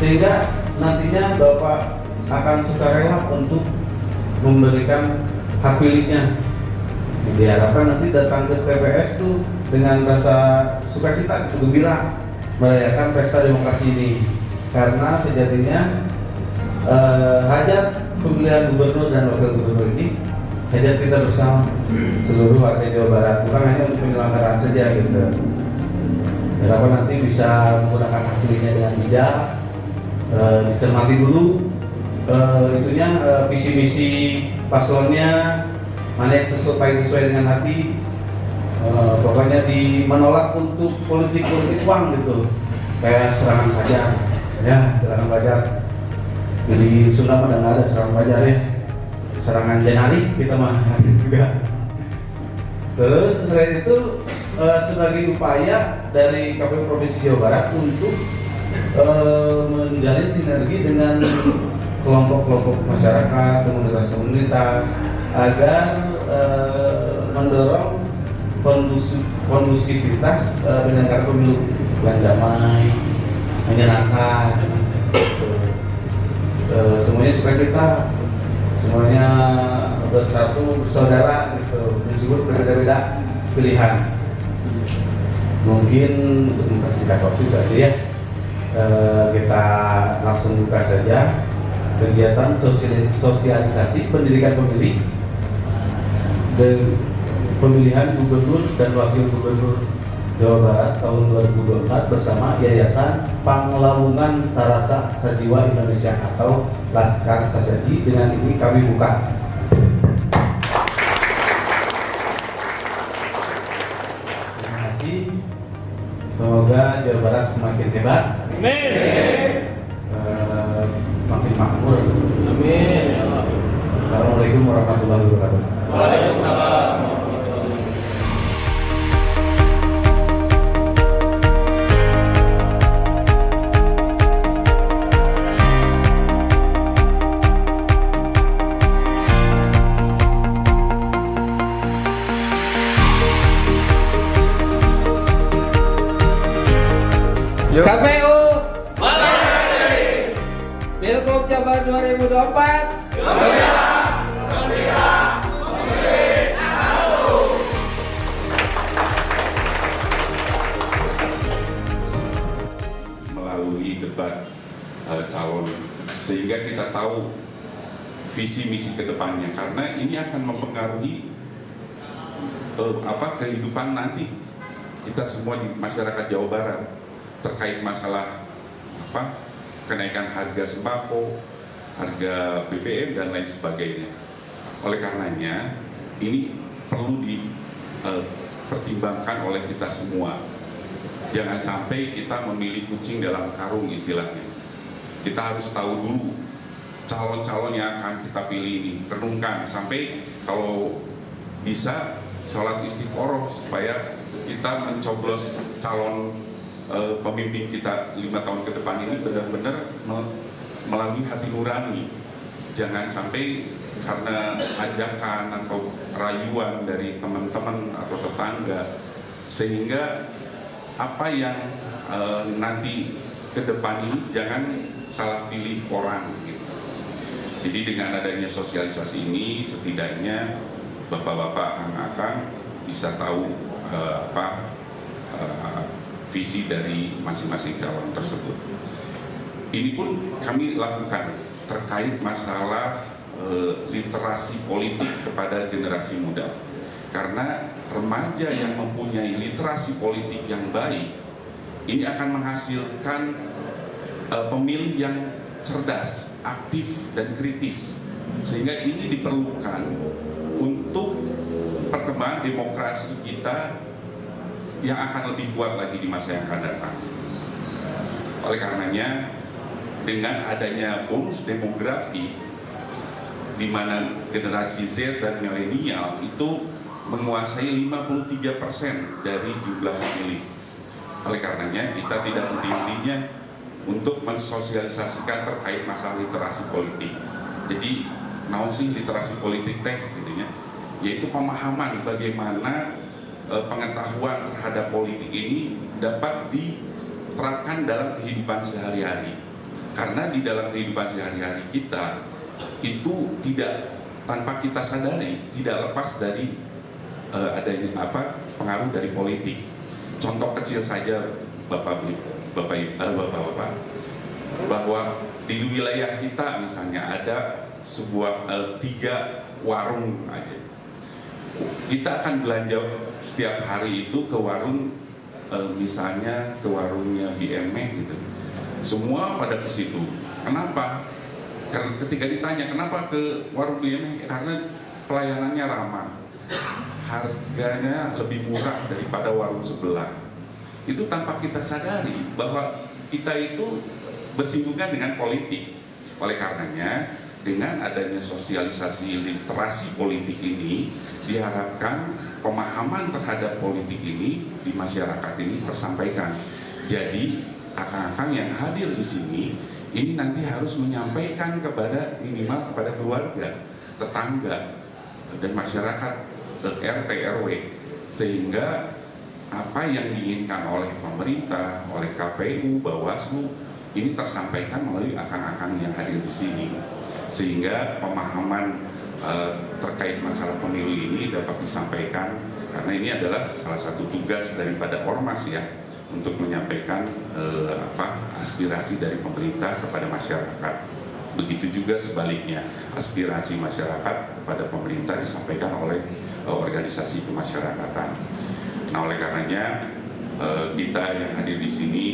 sehingga nantinya Bapak akan sukarela untuk memberikan hak pilihnya. Diharapkan nanti datang ke TPS tuh dengan rasa sukacita, gembira merayakan pesta demokrasi ini, karena sejatinya hajat pemilihan gubernur dan wakil gubernur ini hajat kita bersama seluruh warga Jawa Barat, bukan hanya untuk penyelenggara saja gitu. Harapan nanti bisa menggunakan hak pilihnya dengan bijak, dicermati dulu visi misi paslonnya, mana yang sesuai dengan hati. Pokoknya menolak untuk politik uang gitu, kayak serangan fajar, ya serangan fajar. Jadi Sunda mah nggak ada serangan fajar ya, serangan jenali kita mah juga. Terus selain itu sebagai upaya dari KPU Provinsi Jawa Barat untuk menjalin sinergi dengan kelompok-kelompok masyarakat, komunitas-komunitas agar mendorong kondusivitas penyelenggaraan pemilu yang damai, menyenangkan, semuanya sukacita, semuanya bersatu, bersaudara gitu, meskipun berbeda-beda pilihan. Mungkin untuk mempersingkat waktu tadi ya, kita langsung buka saja kegiatan sosialisasi pendidikan pemilih dan pemilihan gubernur dan wakil gubernur Jawa Barat tahun 2024 bersama Yayasan Panglawungan Sarasa Sajiwa Indonesia atau Laskar Sasaji. Dengan ini kami buka. Terima kasih. Semoga Jawa Barat semakin hebat. Amin. Semakin makmur. Amin. Assalamualaikum warahmatullahi wabarakatuh. Waalaikumsalam. KPU Pilgub Jabar 2024 melalui debat calon, sehingga kita tahu visi misi kedepannya, karena ini akan mempengaruhi kehidupan nanti kita semua di masyarakat Jawa Barat terkait masalah kenaikan harga sembako, harga BBM dan lain sebagainya. Oleh karenanya ini perlu dipertimbangkan oleh kita semua. Jangan sampai kita memilih kucing dalam karung istilahnya. Kita harus tahu dulu calon-calon yang akan kita pilih ini, renungkan sampai kalau bisa sholat istiqoroh supaya kita mencoblos calon pemimpin kita 5 tahun ke depan ini benar-benar melalui hati nurani. Jangan sampai karena ajakan atau rayuan dari teman-teman atau tetangga, sehingga apa yang nanti ke depan ini jangan salah pilih orang gitu. Jadi dengan adanya sosialisasi ini setidaknya bapak-bapak akang bisa tahu visi dari masing-masing calon tersebut. Ini pun kami lakukan terkait masalah literasi politik kepada generasi muda. Karena remaja yang mempunyai literasi politik yang baik, ini akan menghasilkan pemilih yang cerdas, aktif, dan kritis. Sehingga ini diperlukan untuk perkembangan demokrasi kita yang akan lebih kuat lagi di masa yang akan datang. Oleh karenanya, dengan adanya bonus demografi, di mana generasi Z dan milenial itu menguasai 53% dari jumlah pemilih. Oleh karenanya, kita tidak henti-hentinya untuk mensosialisasikan terkait masalah literasi politik. Jadi, naon sih literasi politik teh, gitu ya, yaitu pemahaman bagaimana pengetahuan terhadap politik ini dapat diterapkan dalam kehidupan sehari-hari. Karena di dalam kehidupan sehari-hari kita itu tidak, tanpa kita sadari, tidak lepas dari adanya pengaruh dari politik. Contoh kecil saja Bapak-bapak, bahwa di wilayah kita misalnya ada sebuah 3 warung aja. Kita akan belanja setiap hari itu ke warung, misalnya ke warungnya BME gitu. Semua pada ke situ. Kenapa? Karena ketika ditanya kenapa ke warung BME, karena pelayanannya ramah, harganya lebih murah daripada warung sebelah. Itu tanpa kita sadari bahwa kita itu bersinggungan dengan politik. Oleh karenanya, dengan adanya sosialisasi literasi politik ini, diharapkan pemahaman terhadap politik ini di masyarakat ini tersampaikan. Jadi akang-akang yang hadir di sini ini nanti harus menyampaikan kepada, minimal kepada keluarga, tetangga, dan masyarakat RT RW, sehingga apa yang diinginkan oleh pemerintah, oleh KPU, Bawaslu ini tersampaikan melalui akang-akang yang hadir di sini, sehingga pemahaman terkait masalah pemilu ini dapat disampaikan, karena ini adalah salah satu tugas daripada ormas ya, untuk menyampaikan aspirasi dari pemerintah kepada masyarakat. Begitu juga sebaliknya, aspirasi masyarakat kepada pemerintah disampaikan oleh organisasi kemasyarakatan. Nah, oleh karenanya kita yang hadir di sini,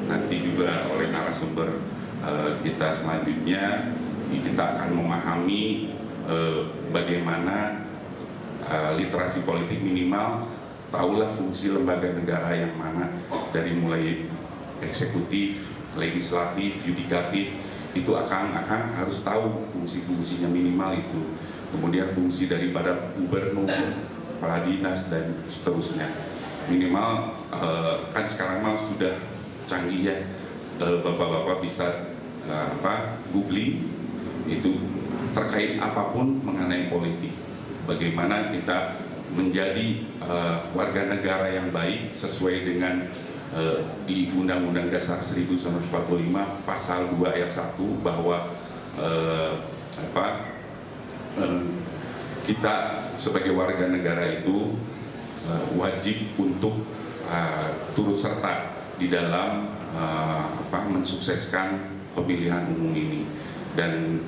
nanti juga oleh narasumber kita selanjutnya, kita akan memahami bagaimana literasi politik minimal, tahulah fungsi lembaga negara yang mana, dari mulai eksekutif, legislatif, yudikatif, itu akan harus tahu fungsi-fungsinya minimal itu. Kemudian fungsi daripada gubernur, kepala dinas, dan seterusnya. Minimal kan sekarang mah sudah canggih ya, bapak-bapak bisa googling itu terkait apapun mengenai politik. Bagaimana kita menjadi warga negara yang baik sesuai dengan di Undang-Undang Dasar 1945 pasal 2 ayat 1, bahwa kita sebagai warga negara itu wajib untuk turut serta di dalam mensukseskan pemilihan umum ini. Dan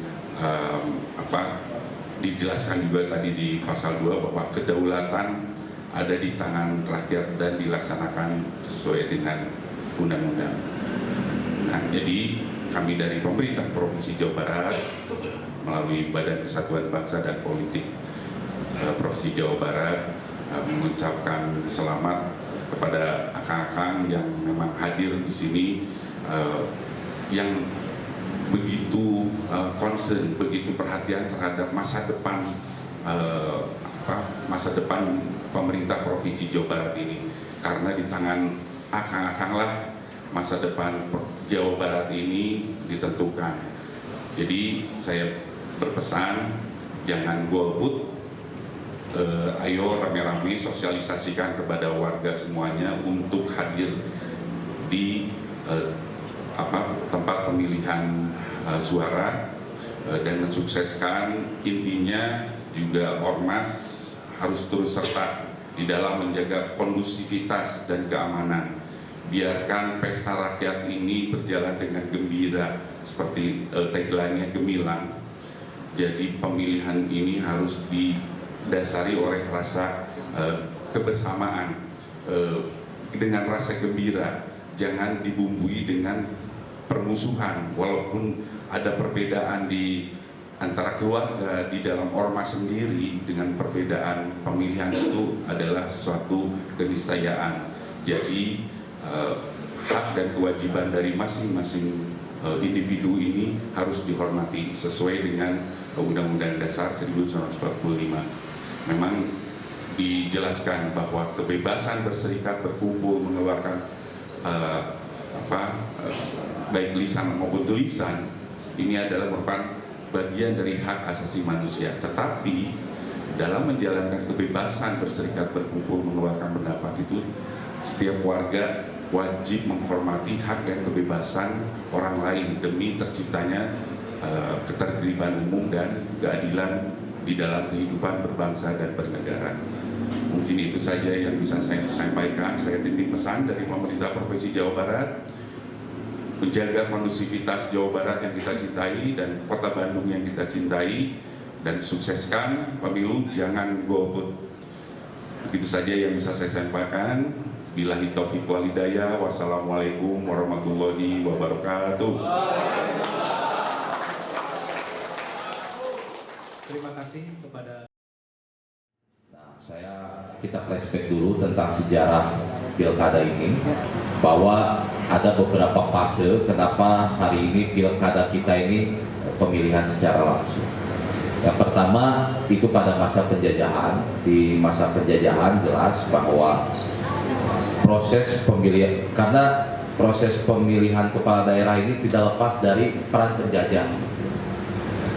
dijelaskan juga tadi di pasal 2 bahwa kedaulatan ada di tangan rakyat dan dilaksanakan sesuai dengan undang-undang. Nah, jadi kami dari pemerintah Provinsi Jawa Barat melalui Badan Kesatuan Bangsa dan Politik Provinsi Jawa Barat mengucapkan selamat kepada akang-akang yang memang hadir di sini, yang begitu concern, begitu perhatian terhadap masa depan pemerintah Provinsi Jawa Barat ini, karena di tangan akang-akang lah masa depan Jawa Barat ini ditentukan. Jadi saya berpesan, jangan golput, ayo rame-rame sosialisasikan kepada warga semuanya untuk hadir di tempat pemilihan suara dan mensukseskan. Intinya juga ormas harus terus serta di dalam menjaga kondusivitas dan keamanan. Biarkan pesta rakyat ini berjalan dengan gembira, seperti tagline-nya gemilang. Jadi pemilihan ini harus didasari oleh rasa kebersamaan, dengan rasa gembira, jangan dibumbui dengan permusuhan. Walaupun ada perbedaan di antara keluarga, di dalam ormas sendiri, dengan perbedaan pemilihan itu adalah suatu keniscayaan. Jadi hak dan kewajiban dari masing-masing individu ini harus dihormati sesuai dengan Undang-Undang Dasar 1945. Memang dijelaskan bahwa kebebasan berserikat, berkumpul, mengeluarkan baik lisan maupun tulisan, ini adalah merupakan bagian dari hak asasi manusia. Tetapi dalam menjalankan kebebasan berserikat, berkumpul, mengeluarkan pendapat itu, setiap warga wajib menghormati hak dan kebebasan orang lain demi terciptanya ketertiban umum dan keadilan di dalam kehidupan berbangsa dan bernegara. Mungkin itu saja yang bisa saya sampaikan. Saya titip pesan dari pemerintah Provinsi Jawa Barat, menjaga kondusivitas Jawa Barat yang kita cintai dan Kota Bandung yang kita cintai, dan sukseskan pemilu, jangan golput. Begitu saja yang bisa saya sampaikan. Billahi taufiq wal hidayah. Wassalamualaikum warahmatullahi wabarakatuh. Terima kasih kepada. Nah, kita flashback dulu tentang sejarah pilkada ini, bahwa ada beberapa fase kenapa hari ini pilkada kita ini pemilihan secara langsung. Yang pertama itu pada masa penjajahan. Di masa penjajahan jelas bahwa proses pemilihan, karena proses pemilihan kepala daerah ini tidak lepas dari peran penjajah.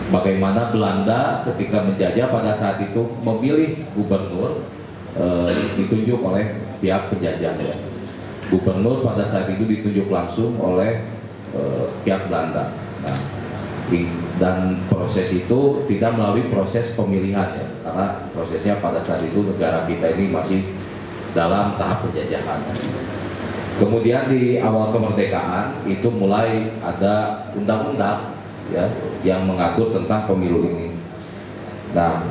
Bagaimana Belanda ketika menjajah pada saat itu memilih gubernur ditunjuk oleh pihak penjajah. Ya. Gubernur pada saat itu ditunjuk langsung oleh pihak Belanda. Nah, dan proses itu tidak melalui proses pemilihan, ya, karena prosesnya pada saat itu negara kita ini masih dalam tahap penjajahan. Kemudian di awal kemerdekaan itu mulai ada undang-undang, ya, yang mengatur tentang pemilu ini. Nah,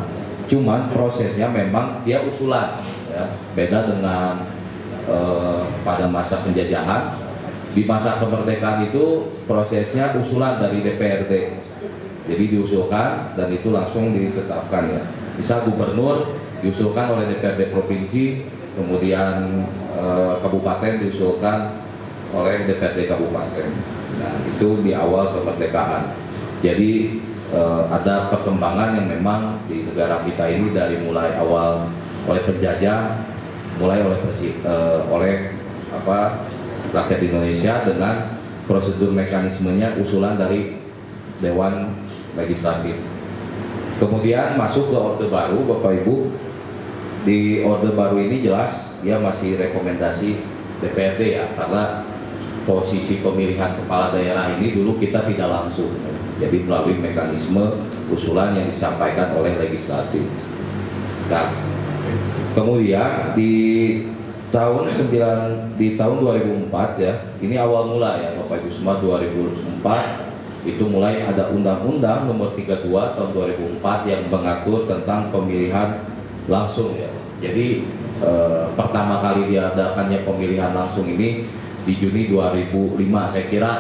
cuman prosesnya memang dia usulan, ya, beda dengan pada masa penjajahan. Di masa kemerdekaan itu prosesnya usulan dari DPRD, jadi diusulkan dan itu langsung ditetapkan, ya. Misal gubernur diusulkan oleh DPRD provinsi, kemudian kabupaten diusulkan oleh DPRD kabupaten. Nah, itu di awal kemerdekaan. Jadi ada perkembangan yang memang di negara kita ini dari mulai awal oleh penjajah, mulai oleh rakyat Indonesia dengan prosedur mekanismenya usulan dari Dewan Legislatif. Kemudian masuk ke Orde Baru, Bapak Ibu. Di Orde Baru ini jelas dia masih rekomendasi DPRD, ya, karena posisi pemilihan kepala daerah ini dulu kita tidak langsung, jadi melalui mekanisme usulan yang disampaikan oleh legislatif. Nah, kemudian di tahun 2004, ya, ini awal mula, ya Bapak Ibu semua, 2004 itu mulai ada Undang-Undang Nomor 32 tahun 2004 yang mengatur tentang pemilihan langsung, ya. Jadi pertama kali diadakannya pemilihan langsung ini di Juni 2005. Saya kira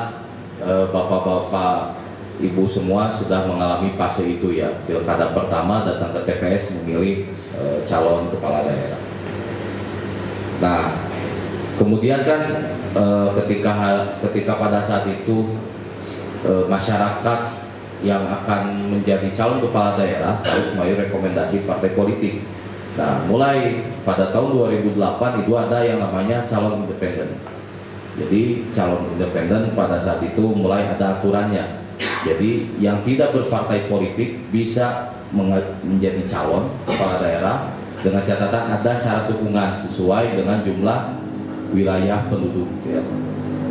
Bapak-bapak, Ibu semua sudah mengalami fase itu, ya. Pilkada pertama datang ke TPS memilih calon kepala daerah. Nah, kemudian kan ketika pada saat itu masyarakat yang akan menjadi calon kepala daerah harus melalui rekomendasi partai politik. Nah, mulai pada tahun 2008 itu ada yang namanya calon independen. Jadi calon independen pada saat itu mulai ada aturannya. Jadi yang tidak berpartai politik bisa menjadi calon kepala daerah dengan catatan ada syarat dukungan sesuai dengan jumlah wilayah penduduk, ya.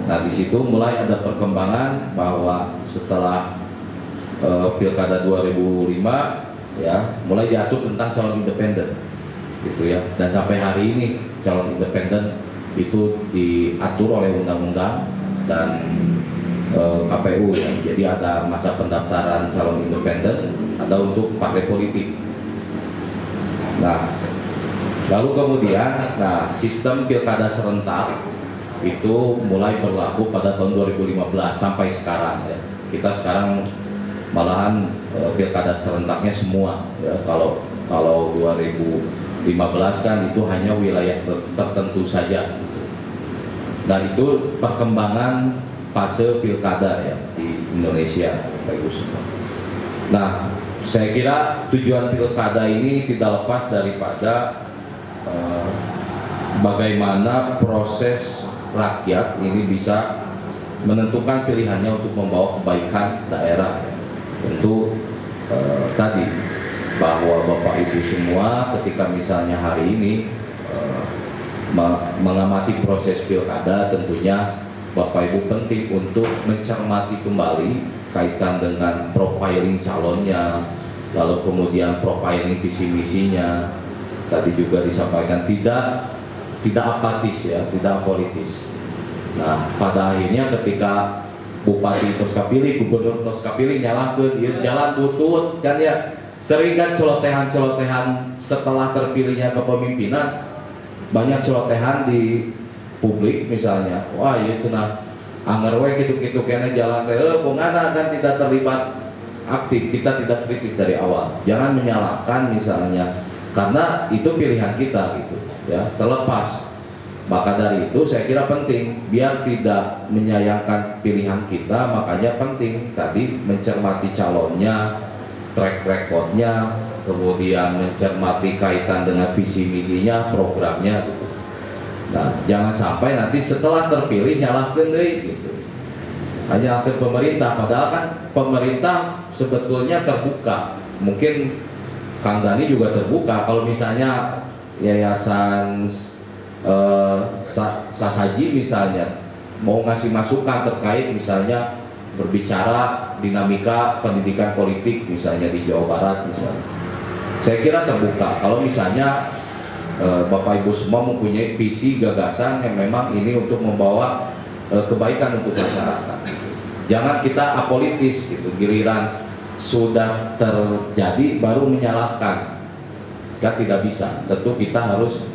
Nah, di situ mulai ada perkembangan bahwa setelah pilkada 2005, ya, mulai diatur tentang calon independen, gitu, ya. Dan sampai hari ini calon independen itu diatur oleh undang-undang dan KPU, ya. Jadi ada masa pendaftaran calon independen, ada untuk partai politik. Nah, lalu kemudian, sistem pilkada serentak itu mulai berlaku pada tahun 2015 sampai sekarang, ya. Kita sekarang malahan pilkada serentaknya semua, ya. Kalau 2015 kan itu hanya wilayah tertentu saja. Dan itu perkembangan fase pilkada, ya, di Indonesia, Bapak Ibu semua. Nah, saya kira tujuan pilkada ini tidak lepas daripada bagaimana proses rakyat ini bisa menentukan pilihannya untuk membawa kebaikan daerah. Tentu tadi bahwa Bapak Ibu semua ketika misalnya hari ini mengamati proses pilkada, tentunya Bapak Ibu penting untuk mencermati kembali kaitan dengan profiling calonnya, lalu kemudian profiling visi misinya. Tadi juga disampaikan tidak apatis ya, tidak politis. Nah, pada akhirnya ketika Bupati tos kapilih, Gubernur tos kapilih nyalahkeun ieu jalan butut kan ya. Sering kan celotehan-celotehan setelah terpilihnya kepemimpinan, banyak celotehan di publik misalnya. Wah, ieu cenah anger we kitu-kitu kene jalan teh pungana kan tidak terlibat aktif, kita tidak kritis dari awal. Jangan menyalahkan misalnya, karena itu pilihan kita gitu ya, terlepas. Maka dari itu saya kira penting biar tidak menyayangkan pilihan kita, makanya penting tadi mencermati calonnya, track recordnya, kemudian mencermati kaitan dengan visi misinya, programnya gitu. Nah, jangan sampai nanti setelah terpilih nyalahkeun deui gitu. Hanya akhir pemerintah, padahal kan pemerintah sebetulnya terbuka. Mungkin Kang Dani juga terbuka kalau misalnya yayasan Sasaji misalnya mau ngasih masukan terkait misalnya berbicara dinamika pendidikan politik misalnya di Jawa Barat misalnya, saya kira terbuka. Kalau misalnya Bapak Ibu semua mempunyai visi gagasan yang memang ini untuk membawa kebaikan untuk masyarakat, jangan kita apolitis gitu, giliran sudah terjadi baru menyalahkan, kan tidak bisa. Tentu kita harus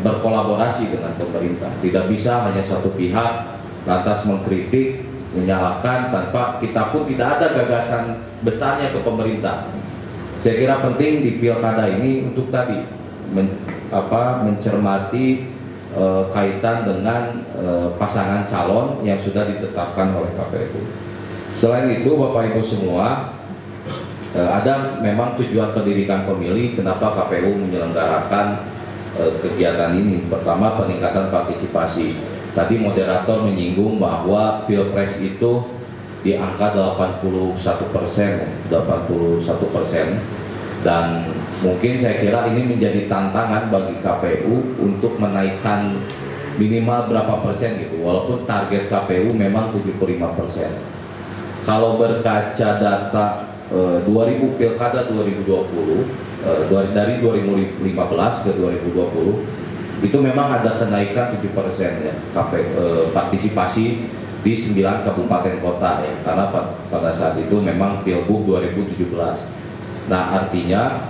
berkolaborasi dengan pemerintah, tidak bisa hanya satu pihak lantas mengkritik, menyalahkan tanpa kita pun tidak ada gagasan besarnya ke pemerintah. Saya kira penting di pilkada ini untuk tadi mencermati kaitan dengan pasangan calon yang sudah ditetapkan oleh KPU. Selain itu Bapak Ibu semua, ada memang tujuan pendidikan pemilih kenapa KPU menyelenggarakan kegiatan ini. Pertama, peningkatan partisipasi. Tadi moderator menyinggung bahwa Pilpres itu di angka 81%, dan mungkin saya kira ini menjadi tantangan bagi KPU untuk menaikkan minimal berapa persen gitu, walaupun target KPU memang 75%. Kalau berkaca data 2000 Pilkada 2020, dari 2015 ke 2020 itu memang ada kenaikan 7% ya partisipasi di 9 kabupaten kota ya, karena pada saat itu memang Pilgub 2017. Nah, artinya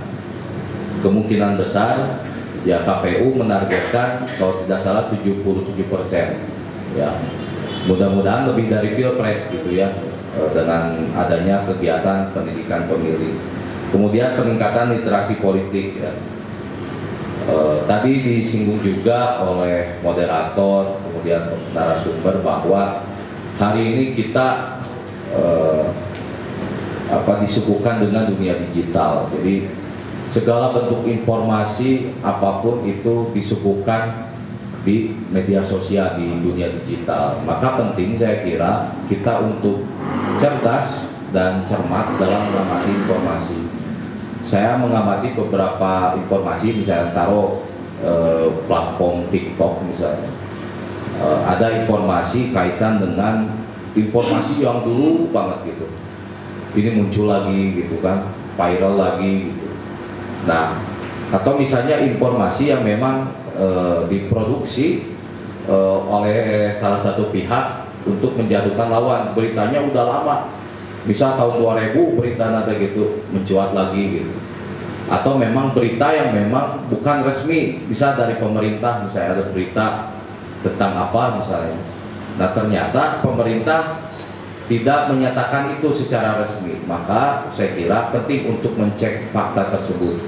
kemungkinan besar ya KPU menargetkan kalau tidak salah 77% ya. Mudah-mudahan lebih dari Pilpres gitu ya, dengan adanya kegiatan pendidikan pemilih. Kemudian peningkatan literasi politik ya. Tadi disinggung juga oleh moderator kemudian narasumber bahwa hari ini kita disuguhkan dengan dunia digital. Jadi segala bentuk informasi apapun itu disuguhkan di media sosial, di dunia digital. Maka penting saya kira kita untuk cerdas dan cermat dalam mengamati informasi. Saya mengamati beberapa informasi, misalnya taruh platform TikTok misalnya, ada informasi kaitan dengan informasi yang dulu banget gitu, ini muncul lagi gitu kan, viral lagi gitu. Nah, atau misalnya informasi yang memang diproduksi oleh salah satu pihak untuk menjatuhkan lawan, beritanya udah lama, bisa tahun 2000 berita nada gitu mencuat lagi gitu, atau memang berita yang memang bukan resmi, bisa dari pemerintah, misalnya ada berita tentang apa misalnya. Nah, ternyata pemerintah tidak menyatakan itu secara resmi, maka saya kira penting untuk mencek fakta tersebut.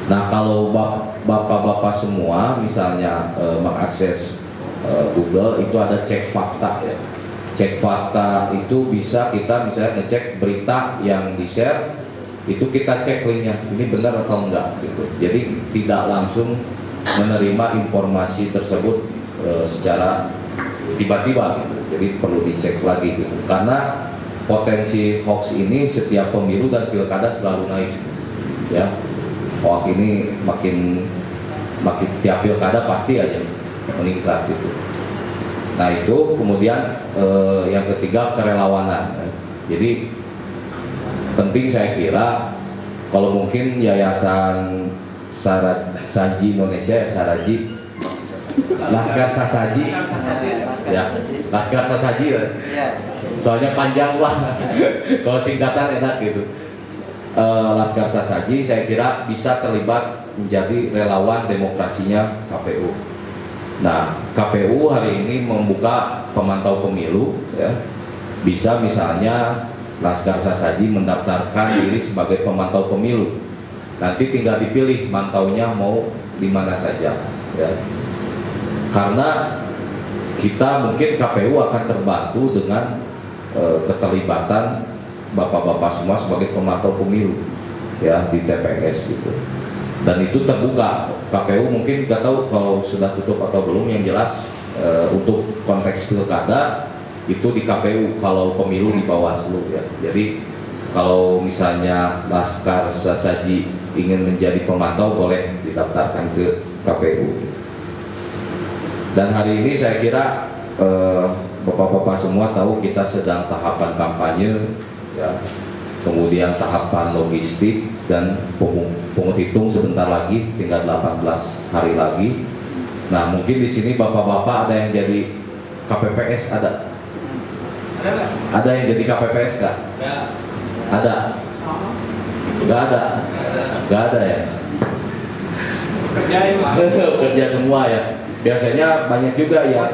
Nah, kalau bapak-bapak semua misalnya mengakses Google, itu ada cek fakta ya. Cek fakta itu bisa kita misalnya ngecek berita yang di-share, itu kita cek linknya, ini benar atau enggak gitu. Jadi tidak langsung menerima informasi tersebut secara tiba-tiba gitu. Jadi perlu dicek lagi gitu. Karena potensi hoax ini setiap pemilu dan pilkada selalu naik ya. Hoax ini makin makin tiap pilkada pasti aja meningkat gitu. Nah itu kemudian yang ketiga kerelawanan. Jadi penting saya kira kalau mungkin Yayasan Saji Indonesia, Saraji, Laskar Sasaji, ya, Laskar Sasaji, soalnya panjang lah, kalau singkatan enak gitu. Laskar Sasaji saya kira bisa terlibat menjadi relawan demokrasinya KPU. Nah, KPU hari ini membuka pemantau pemilu, ya. Bisa misalnya Laskar Sasaji mendaftarkan diri sebagai pemantau pemilu. Nanti tinggal dipilih mantaunya mau di mana saja, ya. Karena kita mungkin KPU akan terbantu dengan keterlibatan bapak-bapak semua sebagai pemantau pemilu, ya, di TPS gitu. Dan itu terbuka. KPU mungkin nggak tahu kalau sudah tutup atau belum, yang jelas untuk konteks pilkada itu di KPU, kalau pemilu di Bawaslu, ya. Jadi kalau misalnya Laskar Sasaji ingin menjadi pemantau boleh didaftarkan ke KPU. Dan hari ini saya kira bapak-bapak semua tahu kita sedang tahapan kampanye, ya. Kemudian tahapan logistik dan pungut hitung sebentar lagi, tinggal 18 hari lagi. Nah mungkin di sini bapak-bapak ada yang jadi KPPS, ada yang jadi KPPS nggak? Ada? Nggak ada ya? Kerja semua ya. Biasanya banyak juga ya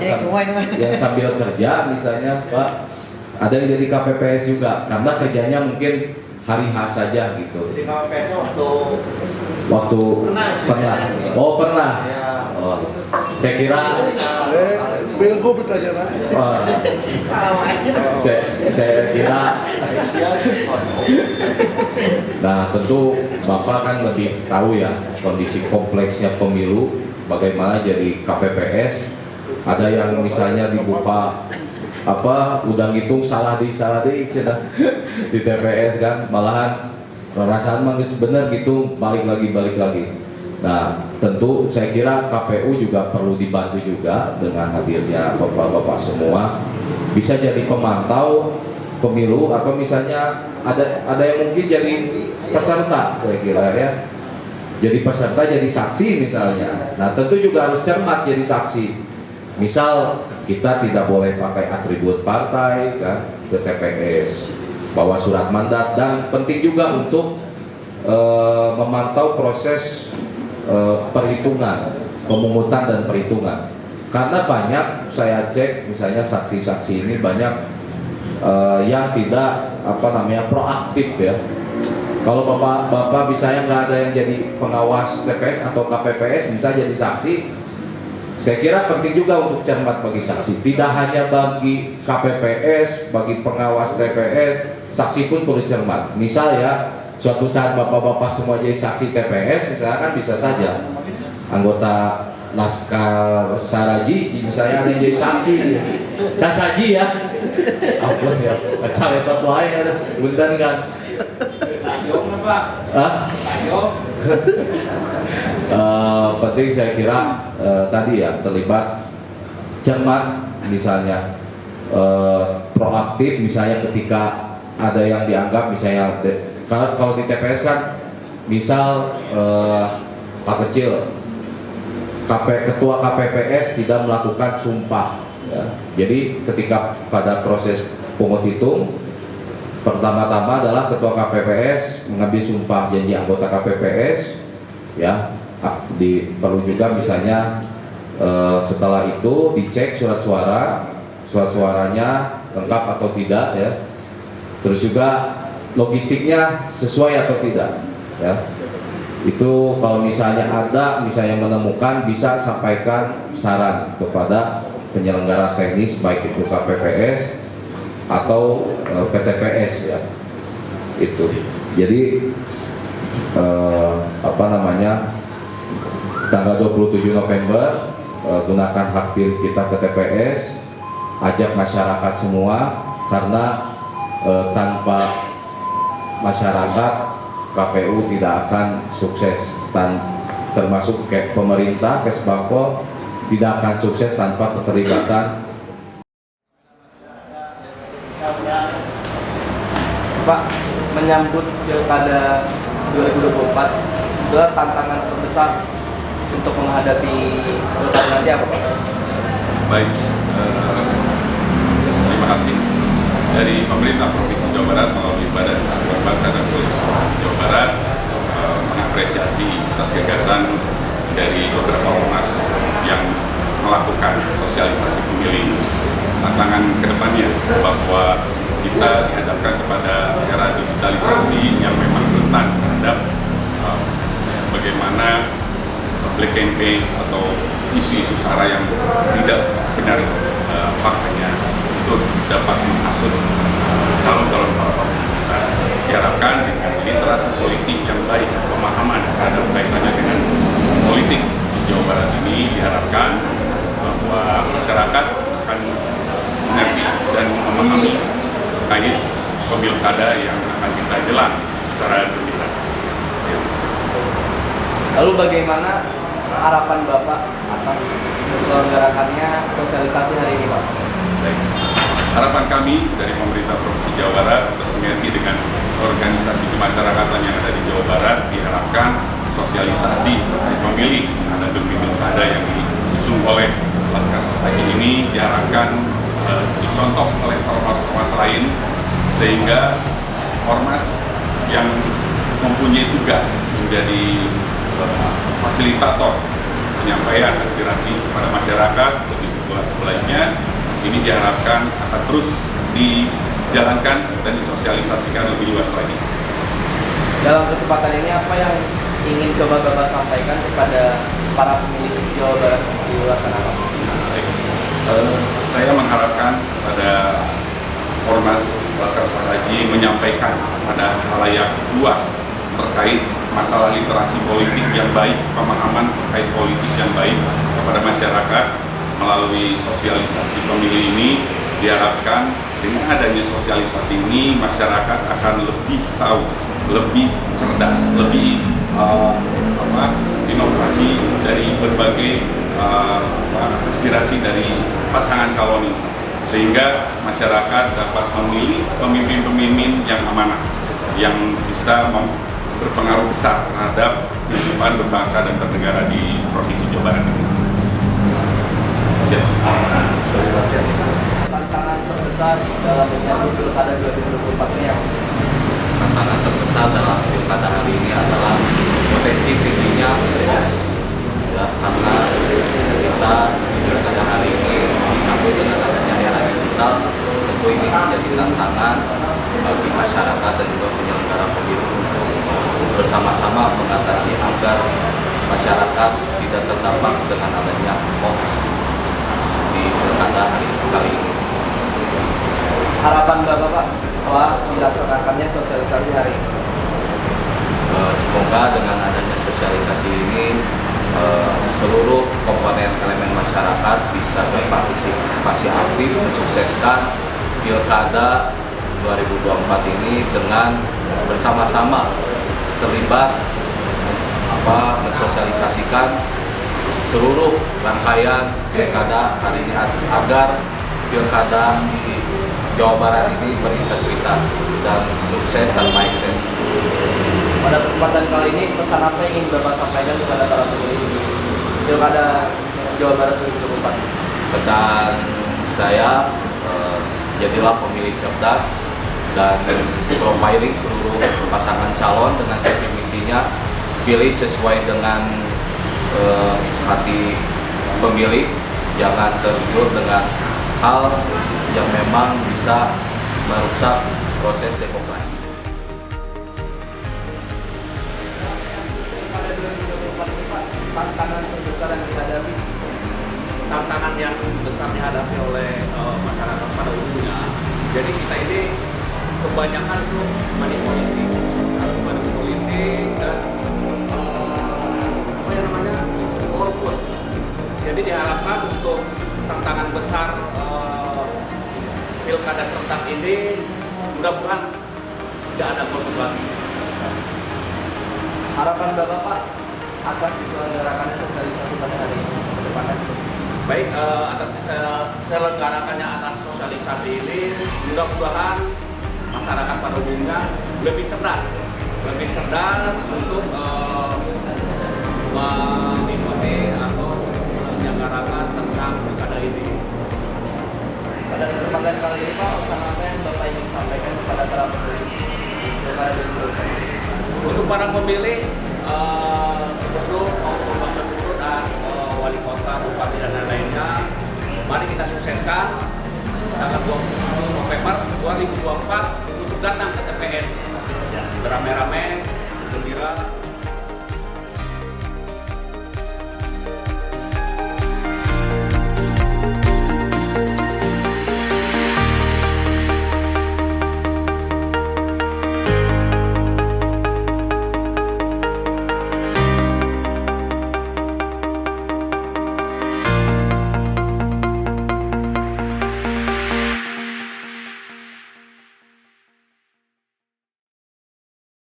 yang sambil kerja misalnya Pak, ada yang jadi KPPS juga karena kerjanya mungkin hari H saja gitu. Jadi KPPS waktu pernah. Oh pernah. Oh, saya kira saya kira. Nah tentu Bapak kan lebih tahu ya kondisi kompleksnya pemilu, bagaimana jadi KPPS. Ada yang misalnya dibuka udah ngitung salah di di TPS kan, malahan perasaan manggis bener gitu, balik lagi. Nah tentu saya kira KPU juga perlu dibantu juga dengan hadirnya bapak-bapak semua, bisa jadi pemantau pemilu atau misalnya ada yang mungkin jadi peserta, saya kira ya, jadi peserta jadi saksi misalnya. Nah tentu juga harus cermat jadi saksi. Misal kita tidak boleh pakai atribut partai kan ke TPS, bawa surat mandat, dan penting juga untuk memantau proses perhitungan, pemungutan dan perhitungan. Karena banyak saya cek misalnya saksi-saksi ini banyak yang tidak proaktif ya. Kalau bapak misalnya nggak ada yang jadi pengawas TPS atau KPPS, bisa jadi saksi. Saya kira penting juga untuk cermat bagi saksi, tidak hanya bagi KPPS, bagi pengawas TPS, saksi pun perlu cermat. Misal ya, suatu saat bapak-bapak semua jadi saksi TPS, misalnya kan bisa saja anggota Laskar Saraji, misalnya ada yang jadi saksi, Sasaji ya, ampun ya, cari tempat lain ya, bener kan? Penting saya kira tadi ya, terlibat cermat misalnya, proaktif misalnya ketika ada yang dianggap misalnya kalau di TPS kan misal Pak Kecil ketua KPPS tidak melakukan sumpah ya. Jadi ketika pada proses pungut hitung pertama-tama adalah ketua KPPS mengambil sumpah janji anggota KPPS ya. Perlu juga misalnya setelah itu dicek surat suaranya lengkap atau tidak ya. Terus juga logistiknya sesuai atau tidak ya. Itu kalau misalnya menemukan, bisa sampaikan saran kepada penyelenggara teknis baik itu KPPS atau PTPS ya. Itu jadi tanggal 27 November gunakan hak pilih kita ke TPS, ajak masyarakat semua, karena tanpa masyarakat KPU tidak akan sukses. termasuk kayak pemerintah, Kesbako, tidak akan sukses tanpa keterlibatan. Pak, menyambut Pilkada 2024, itu tantangan terbesar untuk menghadapi Pilkada nanti apa Pak? Baik, terima kasih dari pemerintah Provinsi Jawa Barat melalui Badan Anggaran Bangsa dan Politik Jawa Barat mengapresiasi atas gagasan dari beberapa ormas yang melakukan sosialisasi pemilih. Tantangan kedepannya bahwa kita dihadapkan kepada era digitalisasi yang memang rentan terhadap bagaimana black campaign atau isu-isu sara yang tidak benar faktanya itu dapat menghasut calon-calon para pemilih kita. Diharapkan dengan literasi politik yang baik, pemahaman terhadap kaitannya dengan politik di Jawa Barat ini, diharapkan bahwa masyarakat akan mengerti dan memahami terkait pemilkada yang akan kita jelang secara gemilang. Lalu bagaimana harapan Bapak atas diselenggarakannya sosialisasi hari ini Pak? Baik. Harapan kami dari pemerintah Provinsi Jawa Barat bersinergi dengan organisasi kemasyarakatan yang ada di Jawa Barat, diharapkan sosialisasi terkait pemilih ada pilkada yang diusung oleh Laskar Saragi ini diharapkan dicontoh oleh ormas-ormas lain, sehingga ormas yang mempunyai tugas menjadi fasilitator penyampaian aspirasi kepada masyarakat, begitu pula sebaliknya, ini diharapkan akan terus dijalankan dan disosialisasikan lebih luas lagi. Dalam kesempatan ini apa yang ingin coba Bapak sampaikan kepada para pemilih Jawa Barat di luar sana Pak? Saya mengharapkan pada ormas Laskar Saragi menyampaikan pada halayak luas terkait masalah literasi politik yang baik, pemahaman terkait politik yang baik kepada masyarakat melalui sosialisasi pemilih ini. Diharapkan dengan adanya sosialisasi ini masyarakat akan lebih tahu, lebih cerdas, lebih inovasi dari berbagai aspirasi dari pasangan calon ini, sehingga masyarakat dapat memilih pemimpin-pemimpin yang amanah, yang bisa berpengaruh besar terhadap kehidupan berbangsa dan bernegara di Provinsi Jawa Barat ini. Tantangan terbesar dalam menyambut Pilkada 2024 ini apa? Tantangan terbesar dalam pilkada hari ini adalah potensi tingginya hoax. Ya, karena kita di pilkada hari ini disambut dengan adanya era digital, tentu ini menjadi tantangan bagi masyarakat dan juga penyelenggara pemilu untuk bersama-sama mengatasi agar masyarakat tidak terdampak dengan adanya hoax di pilkada kali ini. Harapan Bapak Pak setelah dilaksanakannya sosialisasi hari ini? Semoga dengan adanya sosialisasi ini seluruh komponen elemen masyarakat bisa berpartisipasi aktif mensukseskan Pilkada 2024 ini dengan bersama-sama terlibat mensosialisasikan seluruh rangkaian pilkada hari ini agar pilkada di Jawa Barat ini berintegritas dan sukses tanpa ekses. Pada kesempatan kali ini pesan apa yang ingin Bapak sampaikan kepada para pemilih di Pilkada Jawa Barat 2024? Pesan saya, jadilah pemilih cerdas dan profiling seluruh pasangan calon dengan visi misinya, pilih sesuai dengan hati pemilih, jangan tergiur dengan hal yang memang bisa merusak proses demokrasi. Pada 2024 ini Pak, tantangan terbesar yang dihadapi? Tantangan yang besar dihadapi oleh masyarakat pada umumnya. Jadi kita ini kebanyakan tuh money politik dan golput. Jadi diharapkan untuk tantangan besar pilkada serentak ini mudah-mudahan tidak ada golput lagi. Harapan Bapak Pak atas diselenggarakannya sosialisasi pada hari ini ke depannya? Baik, atas diselenggarakannya atas sosialisasi ini, mudah-mudahan masyarakat pada umumnya lebih cerdas untuk mengikuti atau menyelenggarakan tentang pilkada ini. Pada kesempatan kali ini Pak, pesan apa yang Bapak ingin sampaikan kepada para pemilih pilkada 2020? Untuk para pemilih, gubernur maupun wakil gubernur dan wali kota, bupati dan lain-lainnya, mari kita sukseskan tanggal 20 November 2024 untuk datang ke TPS, beramai-ramai, gembira.